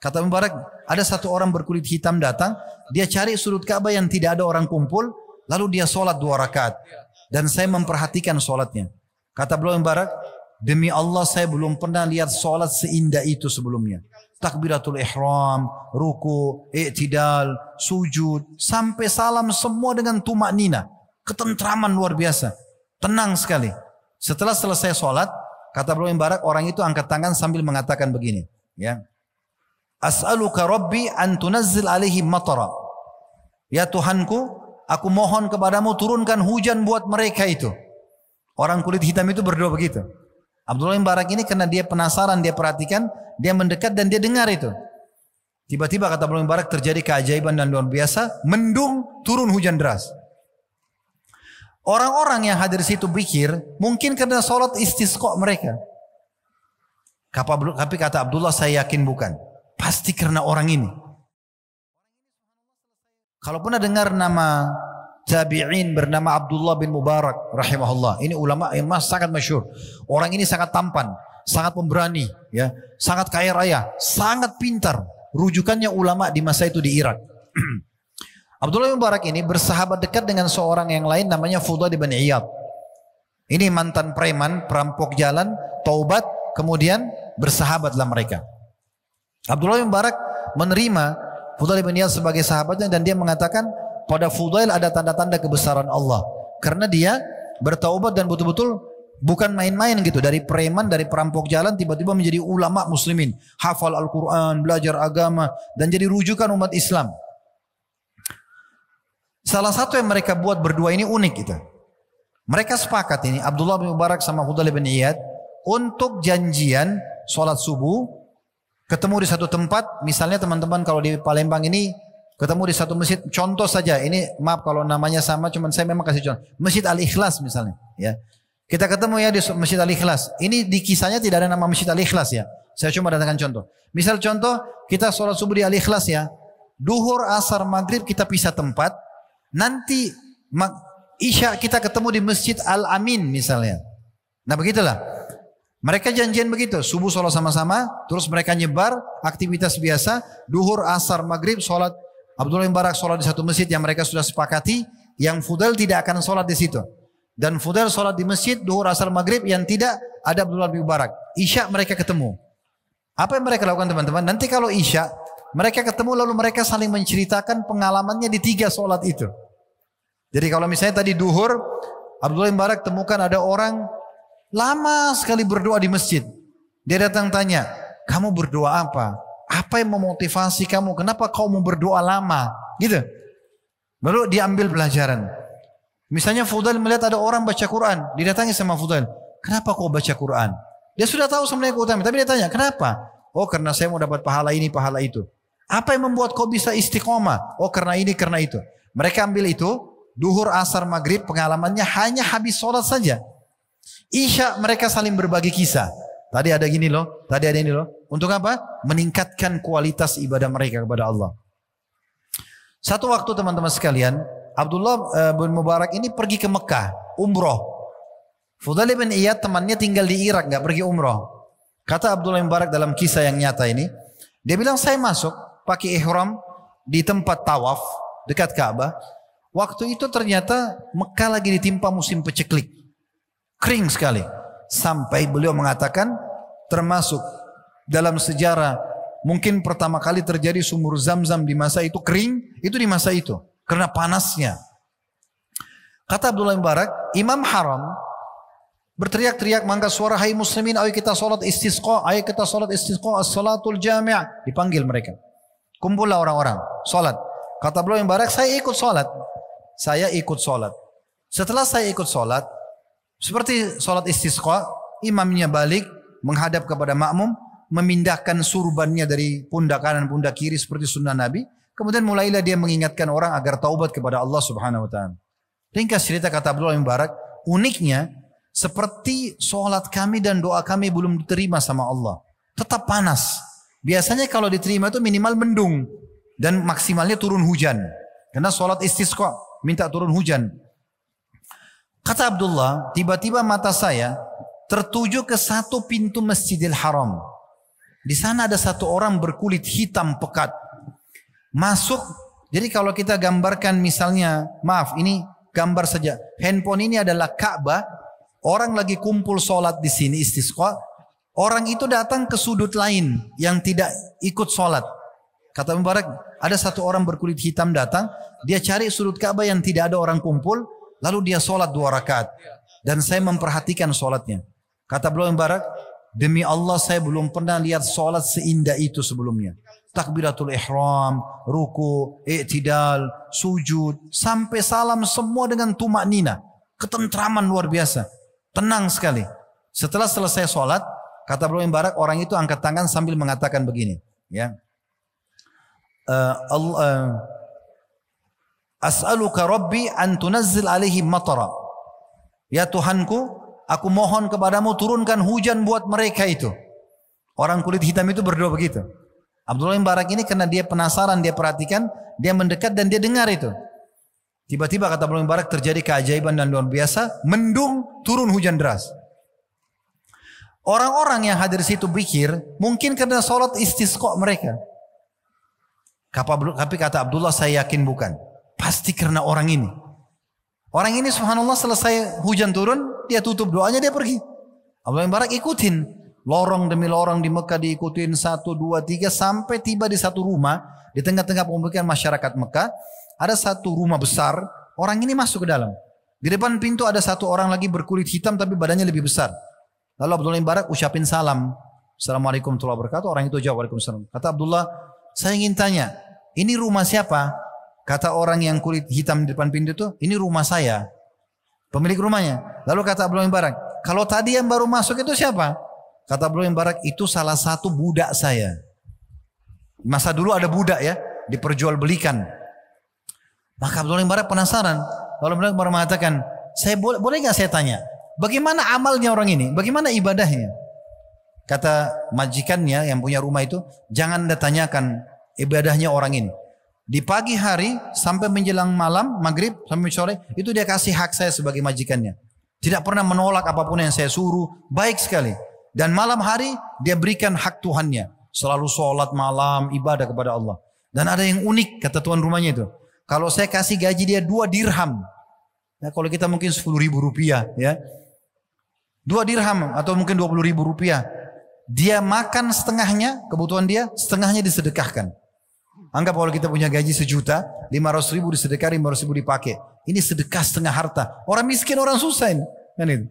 Kata Mubarak, ada satu orang berkulit hitam datang, dia cari sudut Ka'bah yang tidak ada orang kumpul, lalu dia sholat 2 rakaat. Dan saya memperhatikan sholatnya. Kata beliau Mubarak, demi Allah saya belum pernah lihat sholat seindah itu sebelumnya. Takbiratul ihram, ruku, i'tidal, sujud, sampai salam semua dengan tumak nina. Ketentraman luar biasa. Tenang sekali. Setelah selesai sholat, kata beliau Mubarak, orang itu angkat tangan sambil mengatakan begini. Ya. As'aluka Rabbi an tunazzil alaihim matara. Ya Tuhanku, aku mohon kepadamu turunkan hujan buat mereka itu. Orang kulit hitam itu berdoa begitu. Abdullah bin Mubarak ini karena dia penasaran, dia perhatikan, dia mendekat dan dia dengar itu. Tiba-tiba kata Abdullah bin Mubarak terjadi keajaiban dan luar biasa, mendung, turun hujan deras. Orang-orang yang hadir situ pikir mungkin karena sholat istisqa mereka. Tapi kata Abdullah, saya yakin bukan. Pasti karena orang ini. Kalau pernah dengar nama tabi'in bernama Abdullah bin Mubarak rahimahullah. Ini ulama yang sangat masyhur. Orang ini sangat tampan, sangat pemberani, ya, sangat kaya raya, sangat pintar. Rujukannya ulama di masa itu di Irak. Abdullah bin Mubarak ini bersahabat dekat dengan seorang yang lain namanya Fudail bin Iyad. Ini mantan preman, perampok jalan, taubat, kemudian bersahabatlah mereka. Abdullah bin Mubarak menerima Fudail bin Iyad sebagai sahabatnya dan dia mengatakan pada Fudail ada tanda-tanda kebesaran Allah. Karena dia bertaubat dan betul-betul bukan main-main gitu. Dari preman, dari perampok jalan tiba-tiba menjadi ulama muslimin. Hafal Al-Quran, belajar agama dan jadi rujukan umat Islam. Salah satu yang mereka buat berdua ini unik gitu. Mereka sepakat ini Abdullah bin Mubarak sama Fudail bin Iyad untuk janjian sholat subuh ketemu di satu tempat. Misalnya teman-teman kalau di Palembang ini ketemu di satu masjid, contoh saja ini, maaf kalau namanya sama, cuman saya memang kasih contoh. Masjid Al-Ikhlas misalnya, ya. Kita ketemu ya di Masjid Al-Ikhlas. Ini di kisahnya tidak ada nama Masjid Al-Ikhlas ya. Saya cuma datangkan contoh. Misal contoh, kita sholat subuh di Al-Ikhlas ya. Duhur, asar, maghrib kita pisah tempat. Nanti isya kita ketemu di Masjid Al-Amin misalnya. Nah begitulah. Mereka janjian begitu. Subuh sholat sama-sama, terus mereka nyebar aktivitas biasa. Duhur, asar, maghrib, sholat. Abdullah bin Mubarak sholat di satu masjid yang mereka sudah sepakati, yang Fudail tidak akan sholat di situ. Dan Fudail sholat di masjid, duhur, asar, maghrib, yang tidak ada Abdullah bin Mubarak. Isya mereka ketemu. Apa yang mereka lakukan teman-teman? Nanti kalau isya, mereka ketemu lalu mereka saling menceritakan pengalamannya di 3 sholat itu. Jadi kalau misalnya tadi duhur, Abdullah bin Mubarak temukan ada orang lama sekali berdoa di masjid. Dia datang tanya, kamu berdoa apa? Apa yang memotivasi kamu? Kenapa kau mau berdoa lama? Gitu. Baru diambil pelajaran. Misalnya Fudail melihat ada orang baca Quran. Didatangi sama Fudail. Kenapa kau baca Quran? Dia sudah tahu sebenarnya keutamaan. Tapi dia tanya, kenapa? Oh karena saya mau dapat pahala ini, pahala itu. Apa yang membuat kau bisa istiqomah? Oh karena ini, karena itu. Mereka ambil itu. Duhur, asar, maghrib pengalamannya hanya habis sholat saja. Isya mereka saling berbagi kisah. Tadi ada gini loh, tadi ada ini loh. Untuk apa? Meningkatkan kualitas ibadah mereka kepada Allah. Satu waktu teman-teman sekalian, Abdullah bin Mubarak ini pergi ke Mekah, umroh. Fudail bin Iyad temannya tinggal di Irak, nggak pergi umroh. Kata Abdullah bin Mubarak dalam kisah yang nyata ini, dia bilang saya masuk pakai ihram di tempat tawaf dekat Ka'bah. Waktu itu ternyata Mekah lagi ditimpa musim peceklik. Kering sekali. Sampai beliau mengatakan termasuk dalam sejarah mungkin pertama kali terjadi sumur Zam-Zam di masa itu kering. Itu di masa itu. Karena panasnya. Kata Abdullah bin Mubarak, Imam Haram berteriak-teriak mengangkat suara, hai muslimin, ayo kita sholat istisqa. Ayo kita sholat istisqa, as-salatul jami'. Dipanggil mereka. Kumpullah orang-orang. Sholat. Kata Abdullah bin Mubarak, saya ikut sholat. Saya ikut sholat. Setelah saya ikut sholat, seperti sholat istisqa, imamnya balik menghadap kepada makmum, memindahkan surbannya dari pundak kanan pundak kiri seperti sunnah Nabi. Kemudian mulailah dia mengingatkan orang agar taubat kepada Allah Subhanahu Wa Taala. Ringkas cerita kata Abdullah bin Mubarak, uniknya seperti sholat kami dan doa kami belum diterima sama Allah, tetap panas. Biasanya kalau diterima itu minimal mendung dan maksimalnya turun hujan. Karena sholat istisqa minta turun hujan. Kata Abdullah, tiba-tiba mata saya tertuju ke satu pintu Masjidil Haram. Di sana ada satu orang berkulit hitam pekat. Masuk, jadi kalau kita gambarkan misalnya, maaf ini gambar saja. Handphone ini adalah Ka'bah, orang lagi kumpul sholat di sini istisqa. Orang itu datang ke sudut lain yang tidak ikut sholat. Kata Mubarak, ada satu orang berkulit hitam datang, dia cari sudut Ka'bah yang tidak ada orang kumpul, lalu dia sholat 2 rakaat. Dan saya memperhatikan sholatnya. Kata beliau Mubarak, demi Allah saya belum pernah lihat sholat seindah itu sebelumnya. Takbiratul ihram, ruku, i'tidal, sujud, sampai salam semua dengan tumak nina. Ketentraman luar biasa. Tenang sekali. Setelah selesai sholat, kata beliau Mubarak, orang itu angkat tangan sambil mengatakan begini. Ya. As'aluka Rabbi an tunazzil alaihim matara. Ya Tuhanku, aku mohon kepadamu turunkan hujan buat mereka itu. Orang kulit hitam itu berdoa begitu. Abdullah bin Mubarak ini karena dia penasaran, dia perhatikan, dia mendekat dan dia dengar itu. Tiba-tiba kata Abdullah bin Mubarak terjadi keajaiban dan luar biasa, mendung turun hujan deras. Orang-orang yang hadir situ pikir mungkin karena sholat istisqa mereka. Tapi kata Abdullah, saya yakin bukan. Pasti karena orang ini. Orang ini subhanallah selesai hujan turun, dia tutup doanya, dia pergi. Abdullah bin Mubarak ikutin. Lorong demi lorong di Mekah diikutin 1, 2, 3 sampai tiba di satu rumah. Di tengah-tengah pemukiman masyarakat Mekah. Ada satu rumah besar. Orang ini masuk ke dalam. Di depan pintu ada satu orang lagi berkulit hitam tapi badannya lebih besar. Lalu Abdullah bin Mubarak ucapin salam. Assalamualaikum warahmatullahi wabarakatuh. Orang itu jawab waalaikumsalam. Kata Abdullah, saya ingin tanya, ini rumah siapa? Kata orang yang kulit hitam di depan pintu itu, ini rumah saya. Pemilik rumahnya. Lalu kata Abdullah bin Mubarak, kalau tadi yang baru masuk itu siapa? Kata Abdullah bin Mubarak, itu salah satu budak saya. Masa dulu ada budak ya, diperjualbelikan. Maka Abdullah bin Mubarak penasaran. Lalu Abdullah bin Mubarak mengatakan, saya boleh nggak saya tanya, bagaimana amalnya orang ini? Bagaimana ibadahnya? Kata majikannya yang punya rumah itu, jangan Anda tanyakan ibadahnya orang ini. Di pagi hari sampai menjelang malam, maghrib sampai sore, itu dia kasih hak saya sebagai majikannya. Tidak pernah menolak apapun yang saya suruh, baik sekali. Dan malam hari dia berikan hak Tuhannya. Selalu sholat malam, ibadah kepada Allah. Dan ada yang unik kata tuan rumahnya itu. Kalau saya kasih gaji dia 2 dirham. Ya, kalau kita mungkin 10.000 rupiah. Ya. 2 dirham atau mungkin 20.000 rupiah. Dia makan setengahnya, kebutuhan dia, setengahnya disedekahkan. Anggap kalau kita punya gaji 1 juta, 500.000 disedekah, 500.000 dipakai. Ini sedekah setengah harta. Orang miskin, orang susah ini. Kan itu.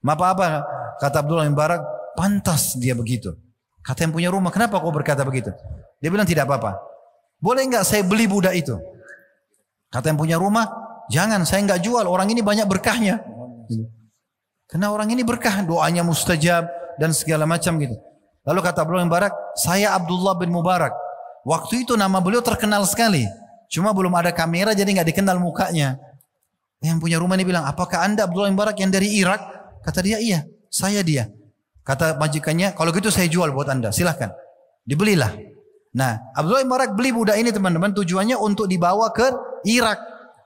Apa-apa, kata Abdullah bin Mubarak, pantas dia begitu. Kata yang punya rumah, kenapa kau berkata begitu? Dia bilang tidak apa-apa. Boleh enggak saya beli budak itu? Kata yang punya rumah, jangan, saya enggak jual. Orang ini banyak berkahnya. Karena orang ini berkah, doanya mustajab dan segala macam gitu. Lalu kata Abdullah bin Mubarak, saya Abdullah bin Mubarak. Waktu itu nama beliau terkenal sekali. Cuma belum ada kamera jadi enggak dikenal mukanya. Yang punya rumah ini bilang, apakah anda Abdullah bin Mubarak yang dari Irak? Kata dia, iya, saya dia. Kata majikannya, kalau gitu saya jual buat anda, silahkan. Dibelilah. Nah, Abdullah bin Mubarak beli budak ini teman-teman, tujuannya untuk dibawa ke Irak.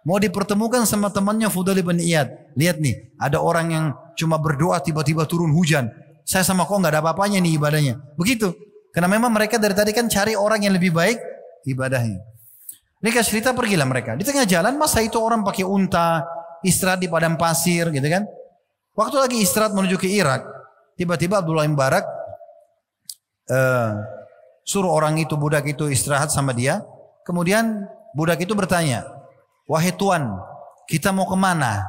Mau dipertemukan sama temannya Fudail bin Iyad. Lihat nih, ada orang yang cuma berdoa tiba-tiba turun hujan. Saya sama kau nggak ada apa-apanya nih ibadahnya. Begitu. Karena memang mereka dari tadi kan cari orang yang lebih baik ibadahnya. Ini kasih cerita pergilah mereka. Di tengah jalan masa itu orang pakai unta, istirahat di padang pasir gitu kan. Waktu lagi istirahat menuju ke Irak, tiba-tiba Abdullah bin Mubarak suruh orang itu, budak itu istirahat sama dia. Kemudian budak itu bertanya, wahai tuan, kita mau kemana?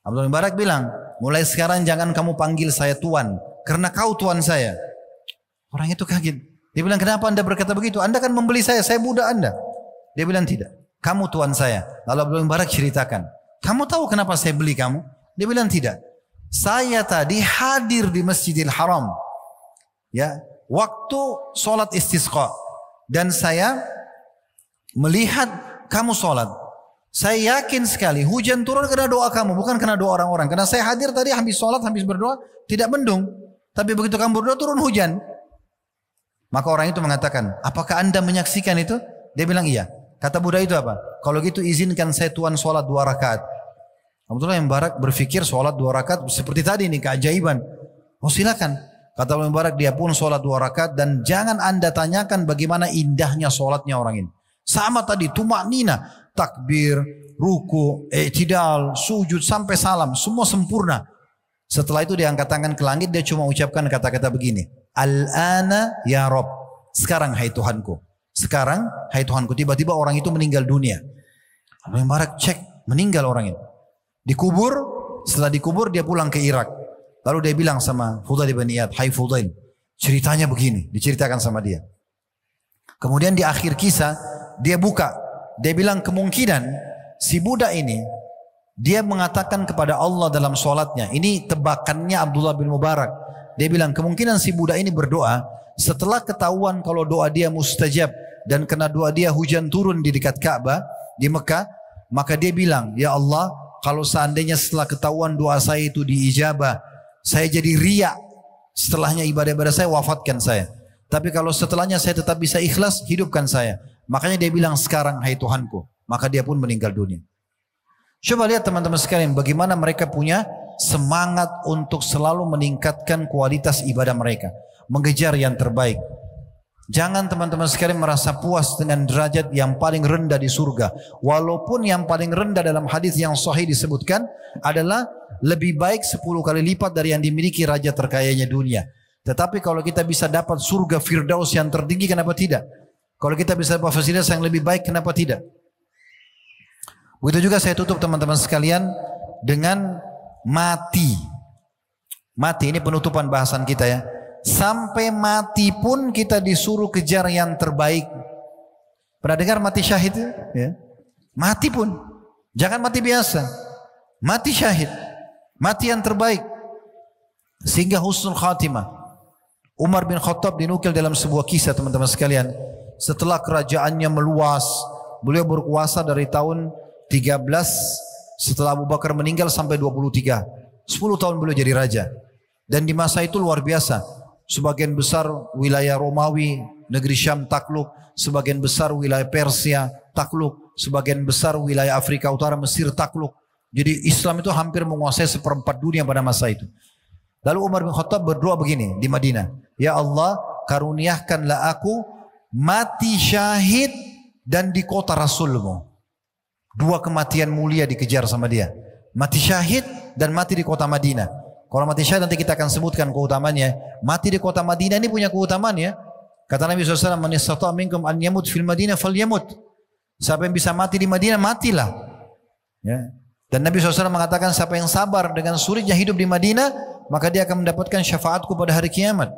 Abdullah bin Mubarak bilang, mulai sekarang jangan kamu panggil saya tuan, karena kau tuan saya. Orang itu kaget. Dia bilang, kenapa anda berkata begitu? Anda kan membeli saya budak anda. Dia bilang, tidak, kamu tuan saya. Lalu Abdullah bin Mubarak ceritakan, kamu tahu kenapa saya beli kamu? Dia bilang, tidak. Saya tadi hadir di Masjidil Haram. Ya, waktu sholat istisqa. Dan saya melihat kamu sholat. Saya yakin sekali hujan turun karena doa kamu, bukan karena doa orang-orang. Karena saya hadir tadi habis sholat, habis berdoa, tidak mendung. Tapi begitu kamu berdoa turun hujan. Maka orang itu mengatakan, apakah anda menyaksikan itu? Dia bilang iya. Kata budak itu apa? Kalau gitu izinkan saya tuan sholat 2 rakaat. Abdullah bin Mubarak berpikir sholat 2 rakaat seperti tadi ini keajaiban. Oh silakan. Kata Ibnu Mubarak, dia pun sholat 2 rakaat dan jangan anda tanyakan bagaimana indahnya sholatnya orang ini. Sama tadi, tumaknina, takbir, ruku, i'tidal, sujud sampai salam, semua sempurna. Setelah itu dia angkat tangan ke langit, dia cuma ucapkan kata-kata begini, Al-ana ya Rob, sekarang hai Tuhanku. Sekarang hai Tuhanku. Tiba-tiba orang itu meninggal dunia. Ibnu Mubarak cek, meninggal orang ini. Dikubur, setelah dikubur dia pulang ke Irak. Lalu dia bilang sama Fudail bin Iyad, hai Fudail, ceritanya begini, diceritakan sama dia. Kemudian di akhir kisah, dia buka, dia bilang kemungkinan si budak ini, dia mengatakan kepada Allah dalam sholatnya, ini tebakannya Abdullah bin Mubarak. Dia bilang kemungkinan si budak ini berdoa, setelah ketahuan kalau doa dia mustajab, dan kena doa dia hujan turun di dekat Ka'bah, di Mekah, maka dia bilang, ya Allah, kalau seandainya setelah ketahuan doa saya itu diijabah, saya jadi riak, setelahnya ibadah-ibadah saya, wafatkan saya. Tapi kalau setelahnya saya tetap bisa ikhlas, hidupkan saya. Makanya dia bilang sekarang hai Tuhanku. Maka dia pun meninggal dunia. Coba lihat teman-teman sekalian bagaimana mereka punya semangat untuk selalu meningkatkan kualitas ibadah mereka. Mengejar yang terbaik. Jangan teman-teman sekalian merasa puas dengan derajat yang paling rendah di surga. Walaupun yang paling rendah dalam hadis yang sahih disebutkan adalah lebih baik 10 kali lipat dari yang dimiliki raja terkayanya dunia. Tetapi kalau kita bisa dapat surga Firdaus yang tertinggi, kenapa tidak? Kalau kita bisa dapat fasilitas yang lebih baik, kenapa tidak? Begitu juga saya tutup teman-teman sekalian dengan mati. Mati ini penutupan bahasan kita ya. Sampai mati pun kita disuruh kejar yang terbaik. Pernah dengar mati syahid? Ya. Mati pun. Jangan mati biasa. Mati syahid. Mati yang terbaik. Sehingga husnul khatimah. Umar bin Khattab dinukil dalam sebuah kisah teman-teman sekalian. Setelah kerajaannya meluas. Beliau berkuasa dari tahun 13 setelah Abu Bakar meninggal sampai 23. 10 tahun beliau jadi raja. Dan di masa itu luar biasa. Sebagian besar wilayah Romawi, negeri Syam takluk. Sebagian besar wilayah Persia takluk. Sebagian besar wilayah Afrika Utara, Mesir takluk. Jadi Islam itu hampir menguasai 1/4 dunia pada masa itu. Lalu Umar bin Khattab berdoa begini di Madinah. Ya Allah, karuniakanlah aku mati syahid dan di kota Rasulmu. 2 kematian mulia dikejar sama dia. Mati syahid dan mati di kota Madinah. Kalau mati syahid nanti kita akan sebutkan keutamaannya. Mati di kota Madinah ini punya keutamaan ya. Kata Nabi SAW, man istata'a minkum an yamut fil Madinah falyamut. Siapa yang bisa mati di Madinah, matilah. Ya. Dan Nabi SAW mengatakan siapa yang sabar dengan sulitnya hidup di Madinah, maka dia akan mendapatkan syafaatku pada hari kiamat.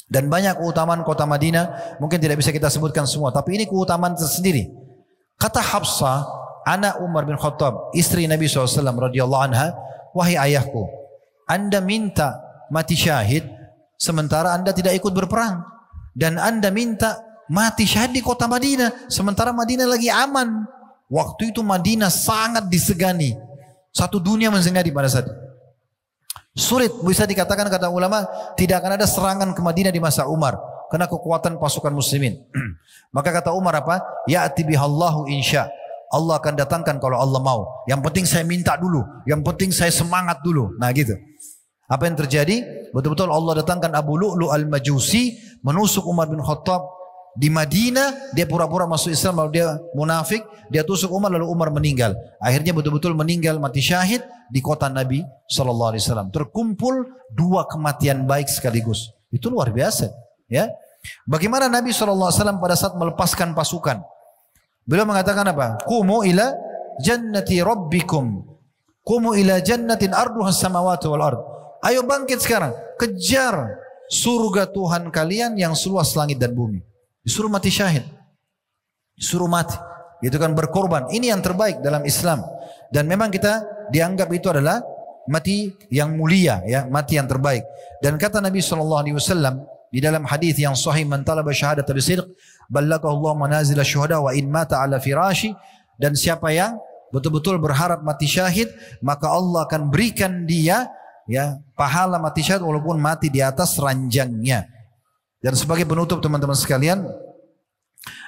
Dan banyak keutamaan kota Madinah, mungkin tidak bisa kita sebutkan semua, tapi ini keutamaan tersendiri. Kata Hafsah, anak Umar bin Khattab, istri Nabi SAW radhiyallahu anha, wahai ayahku, Anda minta mati syahid, sementara Anda tidak ikut berperang. Dan Anda minta mati syahid di kota Madinah, sementara Madinah lagi aman. Waktu itu Madinah sangat disegani. Satu dunia mensegani pada saat itu. Sulit bisa dikatakan kata ulama, tidak akan ada serangan ke Madinah di masa Umar. Karena kekuatan pasukan muslimin. Maka kata Umar apa? Ya'ti bihallahu insya. Allah akan datangkan kalau Allah mau. Yang penting saya minta dulu. Yang penting saya semangat dulu. Nah gitu. Apa yang terjadi? Betul-betul Allah datangkan Abu Lu'lu al-Majusi menusuk Umar bin Khattab di Madinah. Dia pura-pura masuk Islam lalu dia munafik. Dia tusuk Umar lalu Umar meninggal. Akhirnya betul-betul meninggal mati syahid di kota Nabi SAW. Terkumpul 2 kematian baik sekaligus. Itu luar biasa. Ya. Bagaimana Nabi SAW pada saat melepaskan pasukan? Beliau mengatakan apa? Qumu ila jannati rabbikum. Qumu ila jannatin arduha samawati wal ard. Ayo bangkit sekarang, kejar surga Tuhan kalian yang seluas langit dan bumi. Disuruh mati syahid. Disuruh mati. Itu kan berkorban. Ini yang terbaik dalam Islam. Dan memang kita dianggap itu adalah mati yang mulia, ya, mati yang terbaik. Dan kata Nabi SAW di dalam hadis yang sahih, man talaba syahadat al-sidq ballagahu Allah manazil asy-syuhada wa in mata ala firashi. Dan siapa yang betul-betul berharap mati syahid, maka Allah akan berikan dia ya pahala mati syahid walaupun mati di atas ranjangnya. Dan sebagai penutup teman-teman sekalian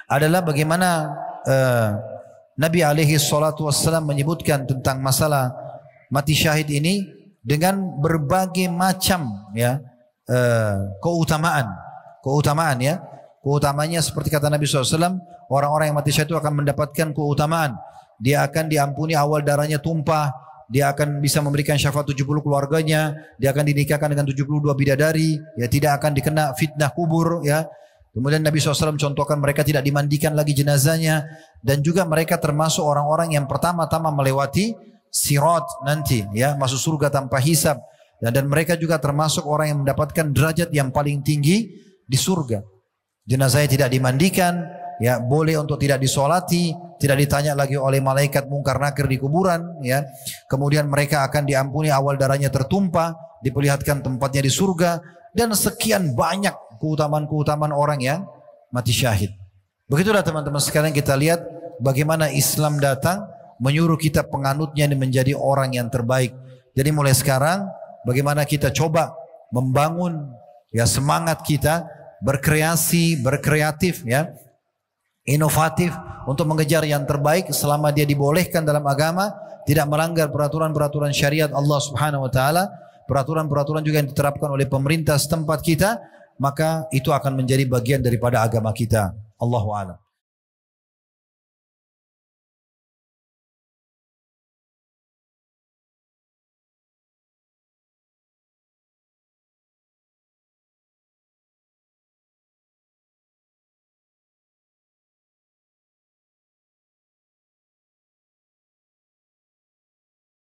adalah bagaimana Nabi alaihi salatu wassalam menyebutkan tentang masalah mati syahid ini dengan berbagai macam ya keutamaan ya. Keutamanya seperti kata Nabi SAW, orang-orang yang mati syahid itu akan mendapatkan keutamaan. Dia akan diampuni awal darahnya tumpah, dia akan bisa memberikan syafaat 70 keluarganya, dia akan dinikahkan dengan 72 bidadari, ya tidak akan dikena fitnah kubur ya. Kemudian Nabi SAW contohkan mereka tidak dimandikan lagi jenazahnya, dan juga mereka termasuk orang-orang yang pertama-tama melewati sirat nanti ya, masuk surga tanpa hisab. Dan mereka juga termasuk orang yang mendapatkan derajat yang paling tinggi di surga. Jenazahnya tidak dimandikan, ya boleh untuk tidak disolati, tidak ditanya lagi oleh malaikat mungkar nakir di kuburan, ya. Kemudian mereka akan diampuni awal darahnya tertumpah, diperlihatkan tempatnya di surga, dan sekian banyak keutamaan-keutamaan orang yang mati syahid. Begitulah teman-teman sekalian, kita lihat bagaimana Islam datang menyuruh kita penganutnya menjadi orang yang terbaik. Jadi mulai sekarang bagaimana kita coba membangun ya semangat kita berkreasi, berkreatif ya, inovatif untuk mengejar yang terbaik selama dia dibolehkan dalam agama, tidak melanggar peraturan-peraturan syariat Allah Subhanahu wa taala, peraturan-peraturan juga yang diterapkan oleh pemerintah setempat kita, maka itu akan menjadi bagian daripada agama kita. Allahu a'lam.